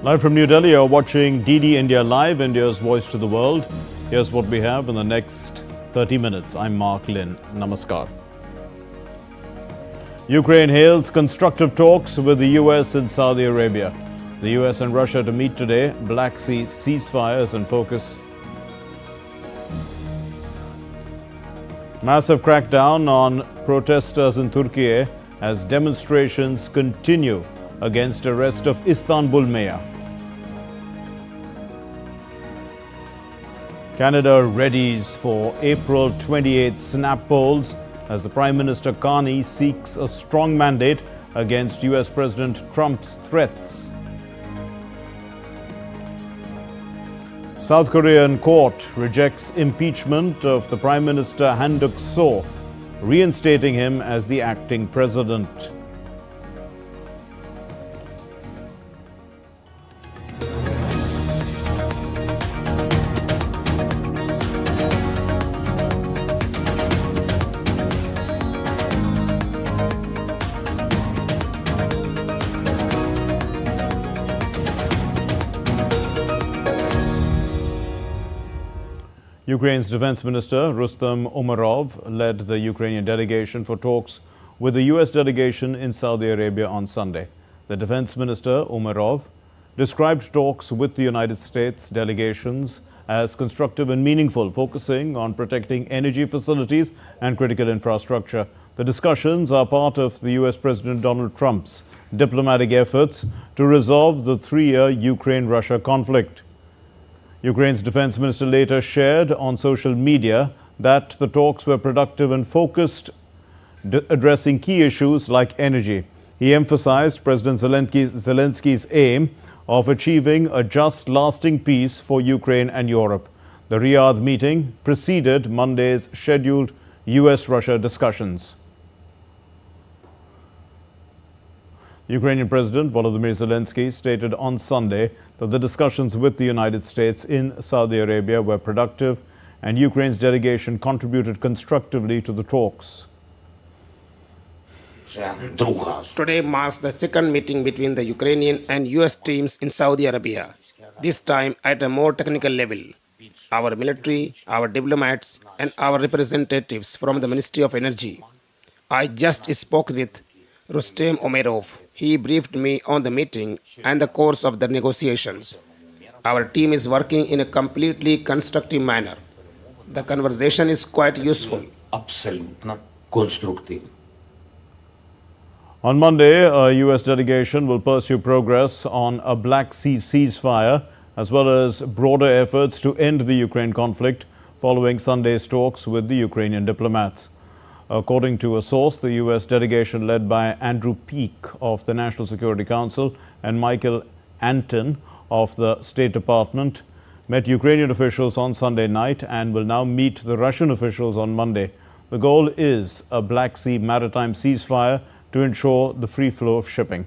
Live from New Delhi, you're watching DD India Live, India's voice to the world. Here's what we have in the next 30 minutes. I'm Mark Lin. Namaskar. Ukraine hails constructive talks with the US and Saudi Arabia. The US and Russia to meet today. Black Sea ceasefires in focus. Massive crackdown on protesters in Turkey as demonstrations continue against arrest of Istanbul mayor. Canada readies for April 28 snap polls as the Prime Minister Carney seeks a strong mandate against US President Trump's threats. South Korean court rejects impeachment of the Prime Minister Han Duck-soo, reinstating him as the acting president. Ukraine's Defense Minister Rustem Umerov led the Ukrainian delegation for talks with the US delegation in Saudi Arabia on Sunday. The Defense Minister Umerov described talks with the United States delegations as constructive and meaningful, focusing on protecting energy facilities and critical infrastructure. The discussions are part of the US President Donald Trump's diplomatic efforts to resolve the three-year Ukraine-Russia conflict. Ukraine's defense minister later shared on social media that the talks were productive and focused, addressing key issues like energy. He emphasized President Zelensky's aim of achieving a just, lasting peace for Ukraine and Europe. The Riyadh meeting preceded Monday's scheduled US-Russia discussions. Ukrainian President Volodymyr Zelensky stated on Sunday that the discussions with the United States in Saudi Arabia were productive and Ukraine's delegation contributed constructively to the talks. Today marks the second meeting between the Ukrainian and US teams in Saudi Arabia, this time at a more technical level. Our military, our diplomats, and our representatives from the Ministry of Energy. I just spoke with Rustem Umerov. He briefed me on the meeting and the course of the negotiations. Our team is working in a completely constructive manner. The conversation is quite useful. Абсолютно конструктив. On Monday, a US delegation will pursue progress on a Black Sea ceasefire as well as broader efforts to end the Ukraine conflict following Sunday's talks with the Ukrainian diplomats. According to a source, the US delegation led by Andrew Peek of the National Security Council and Michael Anton of the State Department met Ukrainian officials on Sunday night and will now meet the Russian officials on Monday. The goal is a Black Sea maritime ceasefire to ensure the free flow of shipping.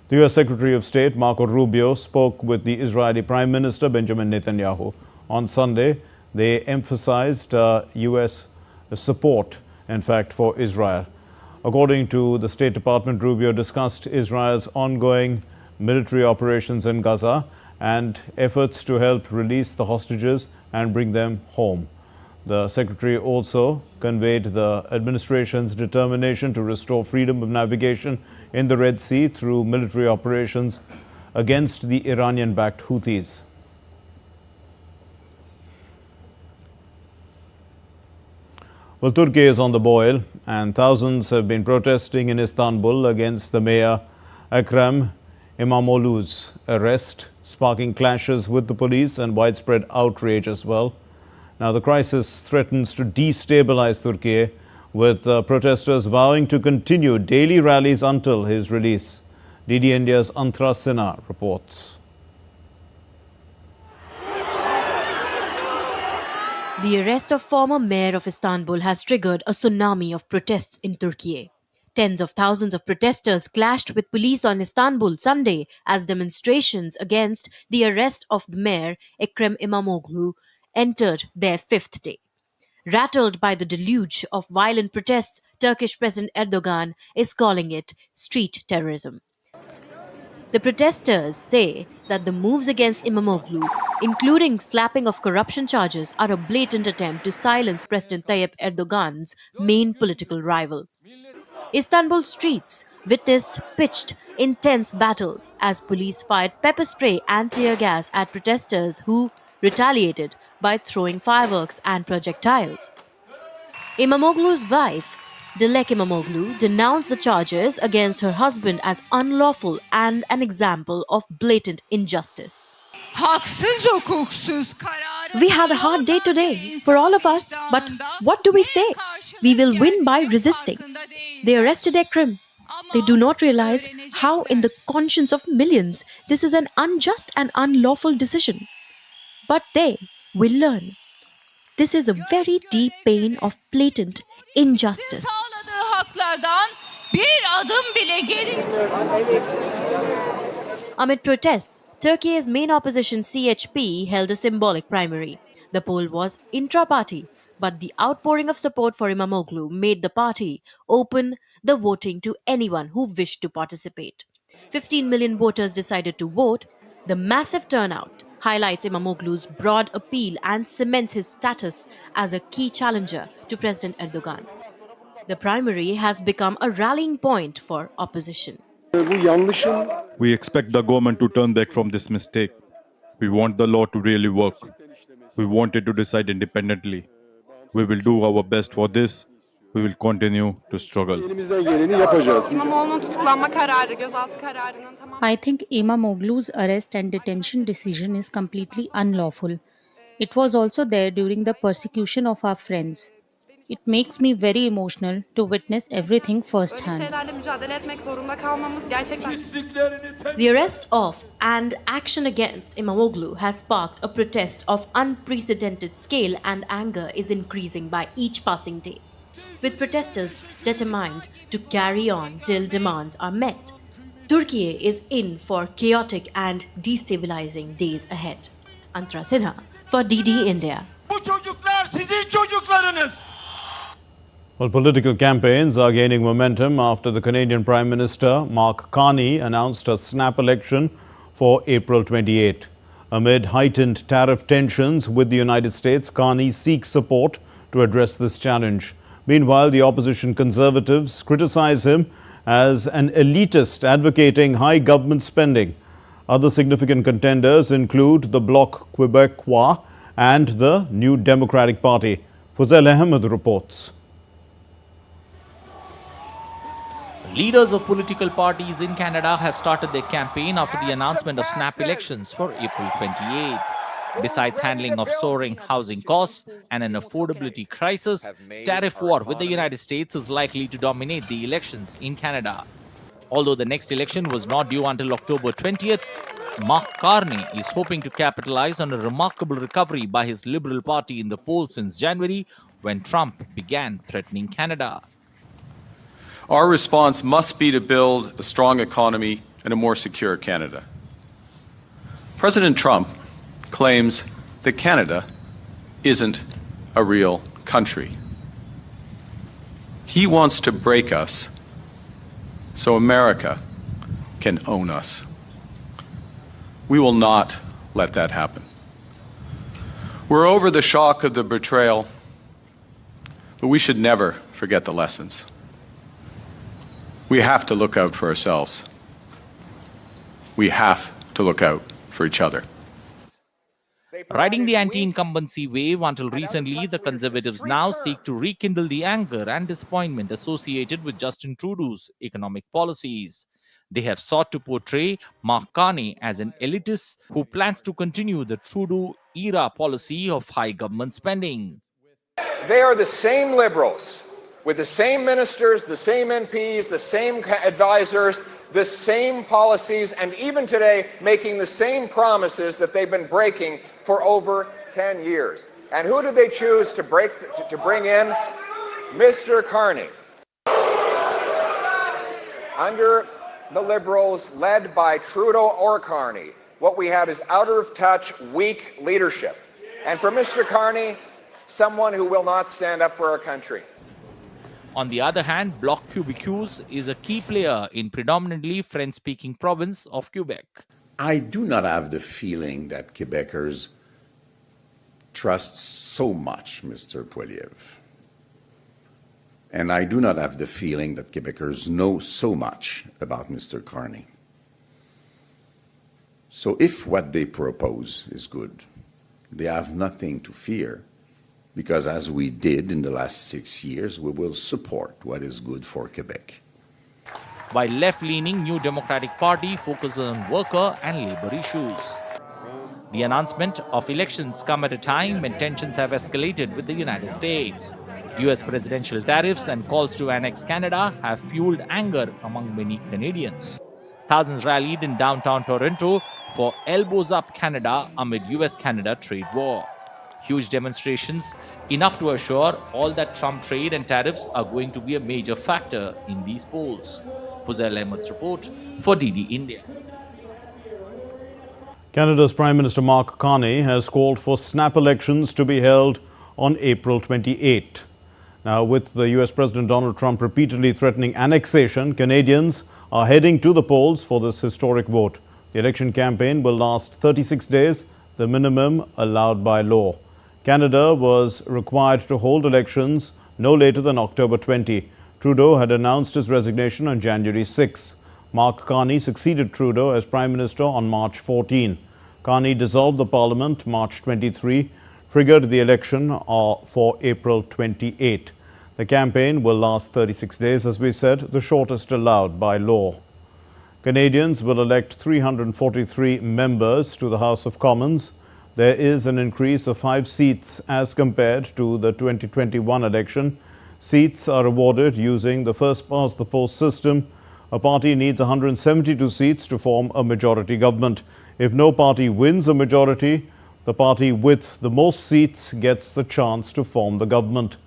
The US Secretary of State Marco Rubio spoke with the Israeli Prime Minister Benjamin Netanyahu. On Sunday, they emphasized US support, in fact, for Israel. According to the State Department, Rubio discussed Israel's ongoing military operations in Gaza and efforts to help release the hostages and bring them home. The Secretary also conveyed the administration's determination to restore freedom of navigation in the Red Sea through military operations against the Iranian-backed Houthis. Well, Turkey is on the boil and thousands have been protesting in Istanbul against the mayor Ekrem İmamoğlu's arrest, sparking clashes with the police and widespread outrage as well. Now, the crisis threatens to destabilize Turkey, with protesters vowing to continue daily rallies until his release. DD India's Antra Sinha reports. The arrest of former mayor of Istanbul has triggered a tsunami of protests in Turkey. Tens of thousands of protesters clashed with police on Istanbul Sunday as demonstrations against the arrest of the mayor Ekrem İmamoğlu entered their fifth day. Rattled by the deluge of violent protests, Turkish President Erdogan is calling it street terrorism. The protesters say that the moves against Imamoglu, including slapping of corruption charges, are a blatant attempt to silence President Tayyip Erdogan's main political rival. Istanbul streets witnessed pitched, intense battles as police fired pepper spray and tear gas at protesters who retaliated by throwing fireworks and projectiles. Imamoglu's wife, Dilek Imamoglu, denounced the charges against her husband as unlawful and an example of blatant injustice. Haksız hukuksuz kararı We had a hard day today for all of us, but what do we say? We will win by resisting. They arrested Ekrem. They do not realize how, in the conscience of millions, this is an unjust and unlawful decision. But they will learn. This is a very deep pain of blatant injustice. sağladığı haklardan bir adım bile geri. Amid protests, Turkey's main opposition CHP held a symbolic primary. The poll was intra-party, but the outpouring of support for Imamoglu made the party open the voting to anyone who wished to participate. 15 million voters decided to vote. The massive turnout highlights Imamoglu's broad appeal and cements his status as a key challenger to President Erdogan. The primary has become a rallying point for opposition. We expect the government to turn back from this mistake. We want the law to really work. We want it to decide independently. We will do our best for this. We will continue to struggle. İmamoğlu'nun tutuklanma kararı, gözaltı kararının tamamı. I think Imamoglu's arrest and detention decision is completely unlawful. It was also there during the persecution of our friends. It makes me very emotional to witness everything Böyle firsthand. şeylerle mücadele etmek zorunda kalmamız gerçekten... The arrest of and action against Imamoglu has sparked a protest of unprecedented scale, and anger is increasing by each passing day, with protesters determined to carry on till demands are met. Turkey is in for chaotic and destabilizing days ahead. Antara Sinha for DD India. Bu çocuklar sizin çocuklarınız. Well, political campaigns are gaining momentum after the Canadian Prime Minister Mark Carney announced a snap election for April 28. Amid heightened tariff tensions with the United States, Carney seeks support to address this challenge. Meanwhile, the opposition Conservatives criticize him as an elitist advocating high government spending. Other significant contenders include the Bloc Québécois and the New Democratic Party. Fuzail Ahmed reports. Leaders of political parties in Canada have started their campaign after the announcement of snap elections for April 28th. Besides handling of soaring housing costs and an affordability crisis, tariff war with the United States is likely to dominate the elections in Canada. Although the next election was not due until October 20th, Mark Carney is hoping to capitalize on a remarkable recovery by his Liberal Party in the polls since January, when Trump began threatening Canada. Our response must be to build a strong economy and a more secure Canada. President Trump claims that Canada isn't a real country. He wants to break us so America can own us. We will not let that happen. We're over the shock of the betrayal, but we should never forget the lessons. We have to look out for ourselves. We have to look out for each other. Riding the anti-incumbency wave until recently, the Conservatives now seek to rekindle the anger and disappointment associated with Justin Trudeau's economic policies. They have sought to portray Mark Carney as an elitist who plans to continue the Trudeau-era policy of high government spending. They are the same Liberals, with the same ministers, the same MPs, the same advisors, the same policies, and even today making the same promises that they've been breaking for over 10 years. And who did they choose to bring in? Mr. Carney. Under the Liberals, led by Trudeau or Carney, what we have is out of touch, weak leadership. And for Mr. Carney, someone who will not stand up for our country. On the other hand, Bloc Québécois is a key player in predominantly French-speaking province of Quebec. I do not have the feeling that Quebecers trust so much Mr. Poilievre. And I do not have the feeling that Quebecers know so much about Mr. Carney. So if what they propose is good, they have nothing to fear, because as we did in the last 6 years, we will support what is good for Quebec. While left-leaning New Democratic Party focuses on worker and labor issues. The announcement of elections come at a time when tensions have escalated with the United States. US presidential tariffs and calls to annex Canada have fueled anger among many Canadians. Thousands rallied in downtown Toronto for Elbows Up Canada amid US-Canada trade war. Huge demonstrations, enough to assure all that Trump trade and tariffs are going to be a major factor in these polls. Fuzail Ahmed's report for DD India. Canada's Prime Minister Mark Carney has called for snap elections to be held on April 28. Now, with the US President Donald Trump repeatedly threatening annexation, Canadians are heading to the polls for this historic vote. The election campaign will last 36 days, the minimum allowed by law. Canada was required to hold elections no later than October 20. Trudeau had announced his resignation on January 6. Mark Carney succeeded Trudeau as Prime Minister on March 14. Carney dissolved the Parliament March 23, triggered the election for April 28. The campaign will last 36 days, as we said, the shortest allowed by law. Canadians will elect 343 members to the House of Commons. There is an increase of 5 seats as compared to the 2021 election. Seats are awarded using the first-past-the-post system. A party needs 172 seats to form a majority government. If no party wins a majority, the party with the most seats gets the chance to form the government.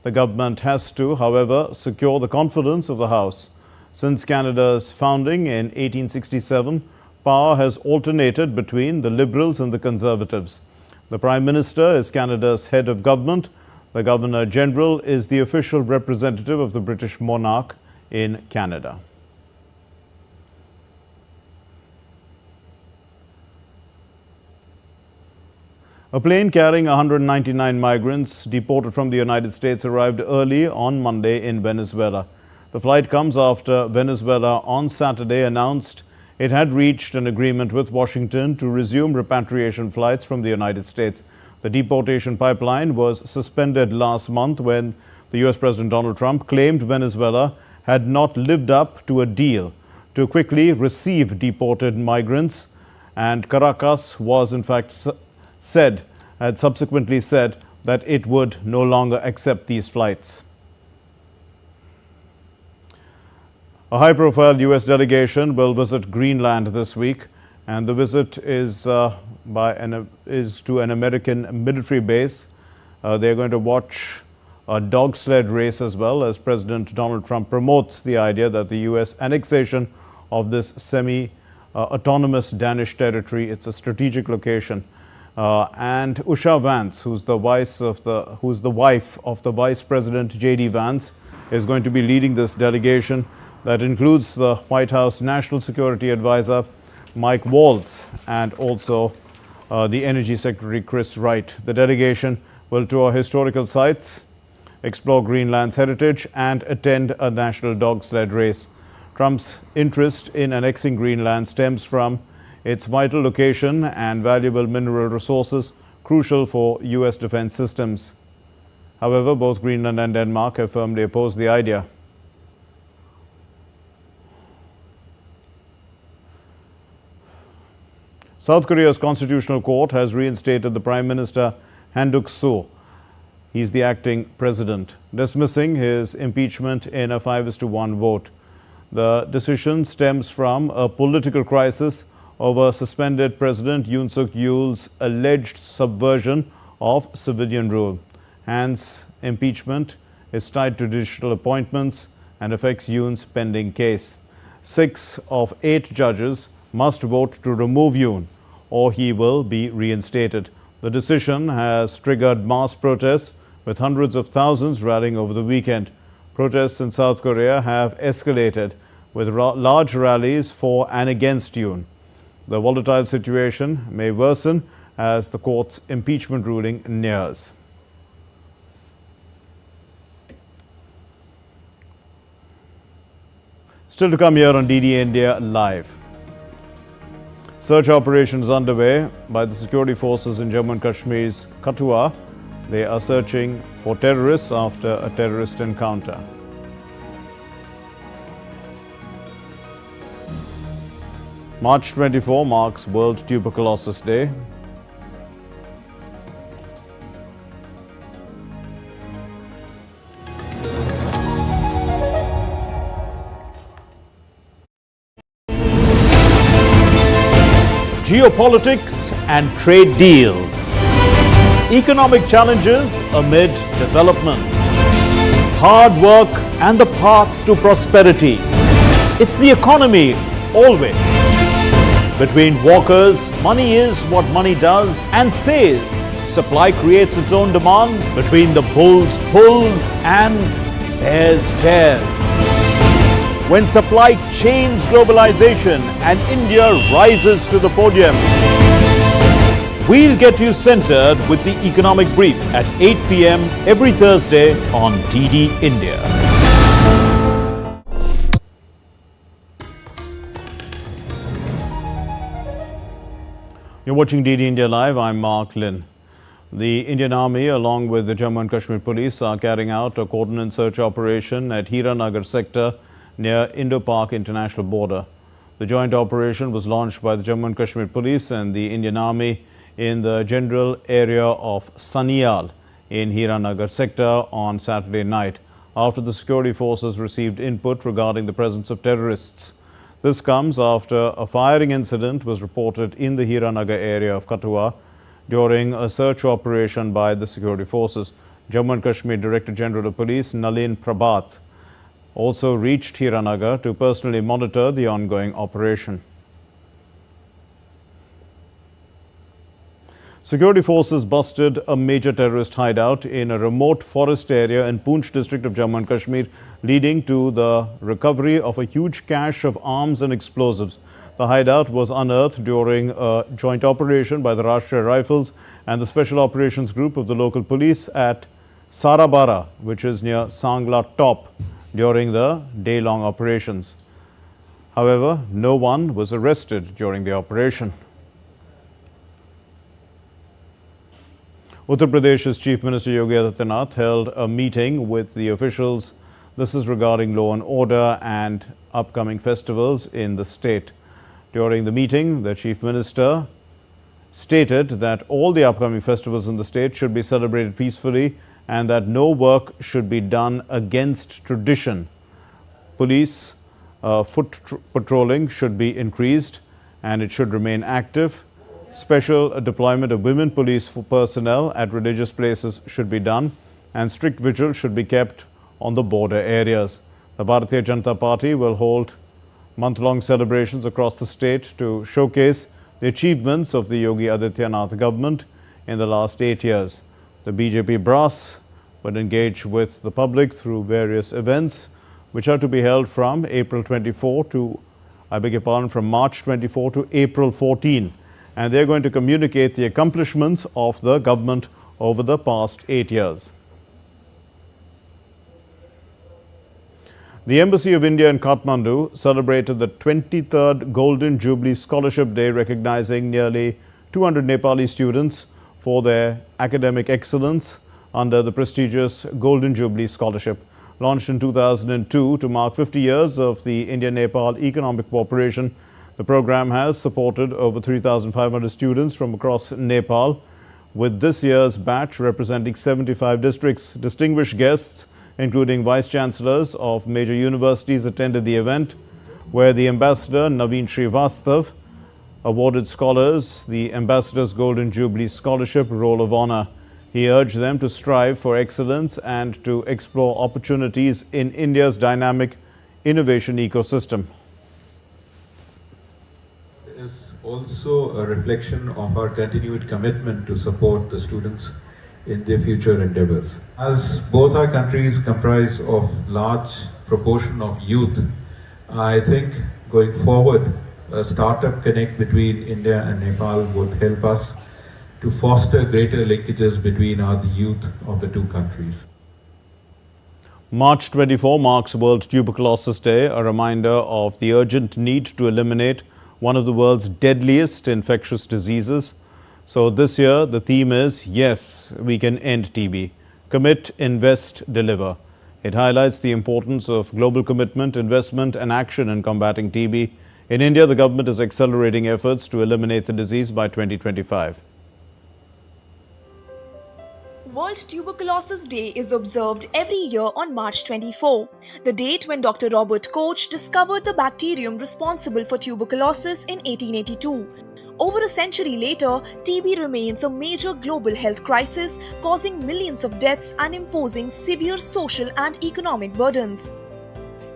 The government has to, however, secure the confidence of the House. Since Canada's founding in 1867, power has alternated between the Liberals and the Conservatives. The Prime Minister is Canada's head of government. The Governor-General is the official representative of the British monarch in Canada. A plane carrying 199 migrants deported from the United States arrived early on Monday in Venezuela. The flight comes after Venezuela on Saturday announced it had reached an agreement with Washington to resume repatriation flights from the United States. The deportation pipeline was suspended last month when the US President Donald Trump claimed Venezuela had not lived up to a deal to quickly receive deported migrants, and Caracas was in fact had subsequently said that it would no longer accept these flights. A high-profile US delegation will visit Greenland this week, and the visit is to an American military base. They're going to watch a dog sled race as well, as President Donald Trump promotes the idea that the US annexation of this semi-autonomous Danish territory, it's a strategic location. And Usha Vance, who's the wife of the Vice President J.D. Vance, is going to be leading this delegation. That includes the White House National Security Advisor Mike Waltz and also the Energy Secretary Chris Wright. The delegation will tour historical sites, explore Greenland's heritage, and attend a national dog sled race. Trump's interest in annexing Greenland stems from its vital location and valuable mineral resources crucial for US defense systems. However, both Greenland and Denmark have firmly opposed the idea. South Korea's Constitutional Court has reinstated the Prime Minister Han Duck-soo. He's the acting president, dismissing his impeachment in a 5-1 vote. The decision stems from a political crisis over suspended President Yoon Suk-yeol's alleged subversion of civilian rule. Han's impeachment is tied to judicial appointments and affects Yoon's pending case. 6 of 8 judges must vote to remove Yoon, or he will be reinstated. The decision has triggered mass protests, with hundreds of thousands rallying over the weekend. Protests in South Korea have escalated, with large rallies for and against Yoon. The volatile situation may worsen as the court's impeachment ruling nears. Still to come here on DD India Live. Search operations underway by the security forces in Jammu and Kashmir's Kathua. They are searching for terrorists after a terrorist encounter. March 24 marks World Tuberculosis Day. Geopolitics and trade deals. Economic challenges amid development. Hard work and the path to prosperity. It's the economy always. Between walkers, money is what money does and says. Supply creates its own demand. Between the bulls pulls and bears tears. When supply chains globalization and India rises to the podium. We'll get you centered with the economic brief at 8 p.m. every Thursday on DD India. You're watching DD India Live. I'm Mark Lynn. The Indian Army, along with the Jammu and Kashmir Police, are carrying out a coordinated search operation at Hiranagar sector near Indo-Pak International Border. The joint operation was launched by the Jammu and Kashmir Police and the Indian Army in the general area of Saniyal in Hiranagar sector on Saturday night, after the security forces received input regarding the presence of terrorists. This comes after a firing incident was reported in the Hiranagar area of Kathua during a search operation by the security forces. Jammu and Kashmir Director General of Police Nalin Prabhat also reached Hiranagar to personally monitor the ongoing operation. Security forces busted a major terrorist hideout in a remote forest area in Poonch district of Jammu and Kashmir, leading to the recovery of a huge cache of arms and explosives. The hideout was unearthed during a joint operation by the Rashtriya Rifles and the Special Operations Group of the local police at Sarabara, which is near Sangla Top, during the day-long operations. However, no one was arrested during the operation. Uttar Pradesh's Chief Minister Yogi Adityanath held a meeting with the officials. This is regarding law and order and upcoming festivals in the state. During the meeting, the Chief Minister stated that all the upcoming festivals in the state should be celebrated peacefully and that no work should be done against tradition. Police foot patrolling should be increased and it should remain active. Special deployment of women police personnel at religious places should be done and strict vigil should be kept on the border areas. The Bharatiya Janata Party will hold month-long celebrations across the state to showcase the achievements of the Yogi Adityanath government in the last 8 years. The BJP brass will engage with the public through various events which are to be held from from March 24 to April 14. And they're going to communicate the accomplishments of the government over the past 8 years. The Embassy of India in Kathmandu celebrated the 23rd Golden Jubilee Scholarship Day, recognizing nearly 200 Nepali students for their academic excellence under the prestigious Golden Jubilee Scholarship. Launched in 2002 to mark 50 years of the India-Nepal Economic Cooperation, the program has supported over 3,500 students from across Nepal, with this year's batch representing 75 districts. Distinguished guests, including vice-chancellors of major universities, attended the event, where the ambassador Naveen Srivastav awarded scholars the Ambassador's Golden Jubilee Scholarship Roll of Honor. He urged them to strive for excellence and to explore opportunities in India's dynamic innovation ecosystem. Is also a reflection of our continued commitment to support the students in their future endeavors. As both our countries comprise of large proportion of youth, I think going forward, a startup connect between India and Nepal would help us to foster greater linkages between the youth of the two countries. March 24 marks World Tuberculosis Day, a reminder of the urgent need to eliminate one of the world's deadliest infectious diseases. So this year, the theme is, Yes, we can end TB. Commit, invest, deliver. It highlights the importance of global commitment, investment and action in combating TB. In India, the government is accelerating efforts to eliminate the disease by 2025. World Tuberculosis Day is observed every year on March 24, the date when Dr. Robert Koch discovered the bacterium responsible for tuberculosis in 1882. Over a century later, TB remains a major global health crisis, causing millions of deaths and imposing severe social and economic burdens.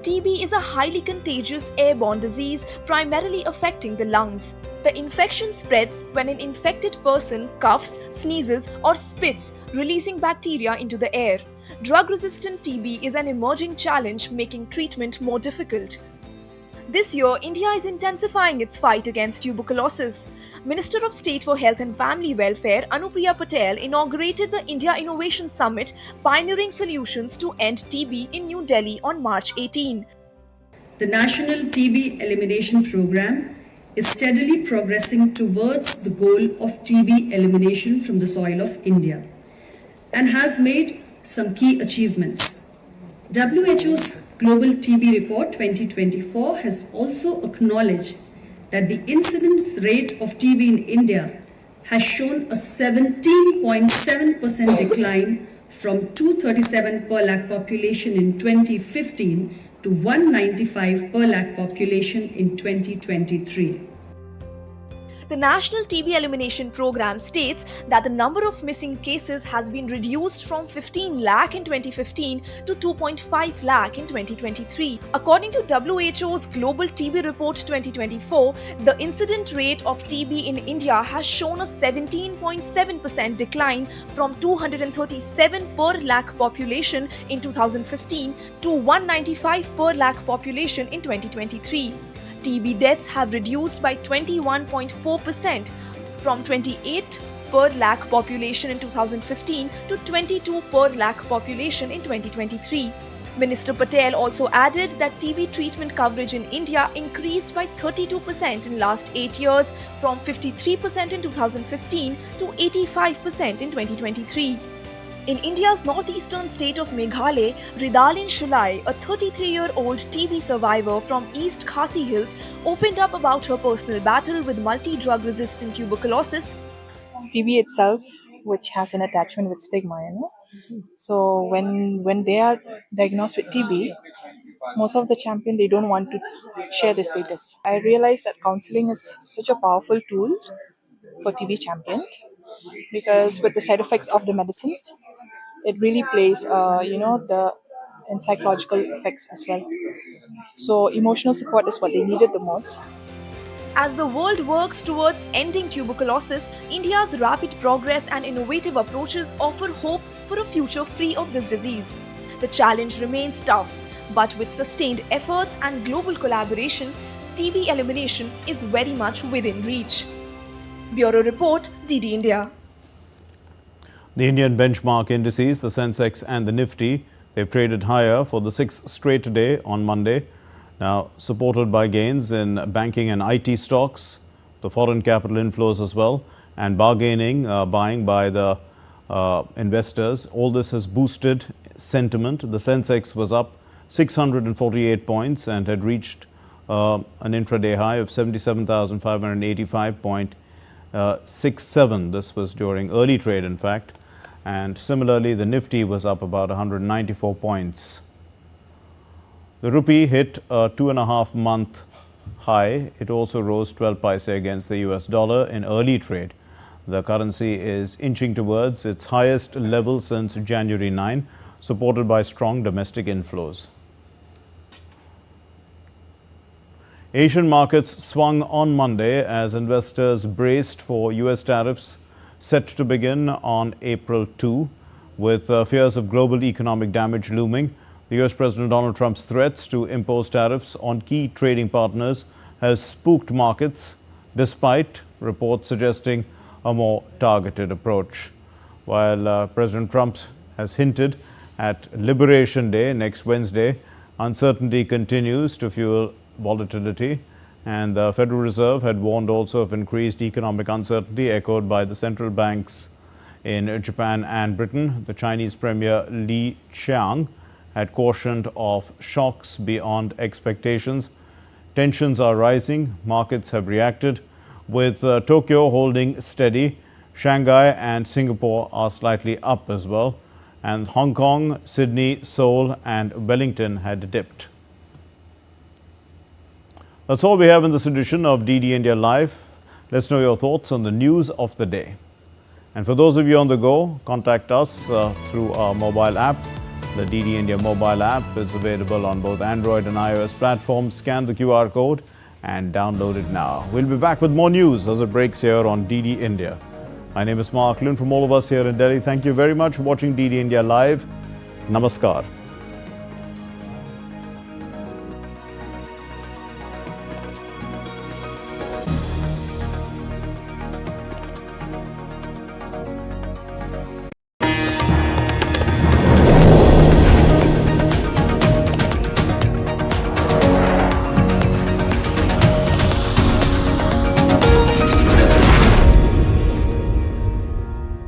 TB is a highly contagious airborne disease primarily affecting the lungs. The infection spreads when an infected person coughs, sneezes, or spits, releasing bacteria into the air. Drug-resistant TB is an emerging challenge, making treatment more difficult. This year, India is intensifying its fight against tuberculosis. Minister of State for Health and Family Welfare Anupriya Patel inaugurated the India Innovation Summit, pioneering solutions to end TB in New Delhi on March 18. The National TB Elimination Program is steadily progressing towards the goal of TB elimination from the soil of India and has made some key achievements. WHO's Global TB Report 2024 has also acknowledged that the incidence rate of TB in India has shown a 17.7% decline from 237 per lakh population in 2015 to 195 per lakh population in 2023. The National TB Elimination Program states that the number of missing cases has been reduced from 15 lakh in 2015 to 2.5 lakh in 2023. According to WHO's Global TB Report 2024, the incident rate of TB in India has shown a 17.7% decline from 237 per lakh population in 2015 to 195 per lakh population in 2023. TB deaths have reduced by 21.4% from 28 per lakh population in 2015 to 22 per lakh population in 2023. Minister Patel also added that TB treatment coverage in India increased by 32% in last 8 years, from 53% in 2015 to 85% in 2023. In India's northeastern state of Meghalaya, Ridalin Shulai, a 33-year-old TB survivor from East Khasi Hills, opened up about her personal battle with multi-drug resistant tuberculosis. TB itself, which has an attachment with stigma, So when they are diagnosed with TB, most of the champion, they don't want to share their status. I realized that counseling is such a powerful tool for TB champion, because with the side effects of the medicines, it really plays, the psychological effects as well. So emotional support is what they needed the most. As the world works towards ending tuberculosis, India's rapid progress and innovative approaches offer hope for a future free of this disease. The challenge remains tough, but with sustained efforts and global collaboration, TB elimination is very much within reach. Bureau Report, DD India. The Indian benchmark indices, the Sensex and the Nifty, they've traded higher for the sixth straight day on Monday. Now, supported by gains in banking and IT stocks, the foreign capital inflows as well, and bargaining, buying by the investors. All this has boosted sentiment. The Sensex was up 648 points and had reached an intraday high of 77,585.67. This was during early trade, in fact. And similarly, the Nifty was up about 194 points. The rupee hit a 2.5-month high. It also rose 12 paise against the US dollar in early trade. The currency is inching towards its highest level since January 9, supported by strong domestic inflows. Asian markets swung on Monday as investors braced for US tariffs set to begin on April 2. With fears of global economic damage looming, the US President Donald Trump's threats to impose tariffs on key trading partners has spooked markets, despite reports suggesting a more targeted approach. While President Trump has hinted at Liberation Day next Wednesday, uncertainty continues to fuel volatility, and the Federal Reserve had warned also of increased economic uncertainty echoed by the central banks in Japan and Britain. The Chinese Premier Li Qiang had cautioned of shocks beyond expectations. Tensions are rising, markets have reacted, with Tokyo holding steady. Shanghai and Singapore are slightly up as well, and Hong Kong, Sydney, Seoul and Wellington had dipped. That's all we have in this edition of DD India Live. Let's know your thoughts on the news of the day. And for those of you on the go, contact us through our mobile app. The DD India mobile app is available on both Android and iOS platforms. Scan the QR code and download it now. We'll be back with more news as it breaks here on DD India. My name is Mark Lynn. From all of us here in Delhi, thank you very much for watching DD India Live. Namaskar.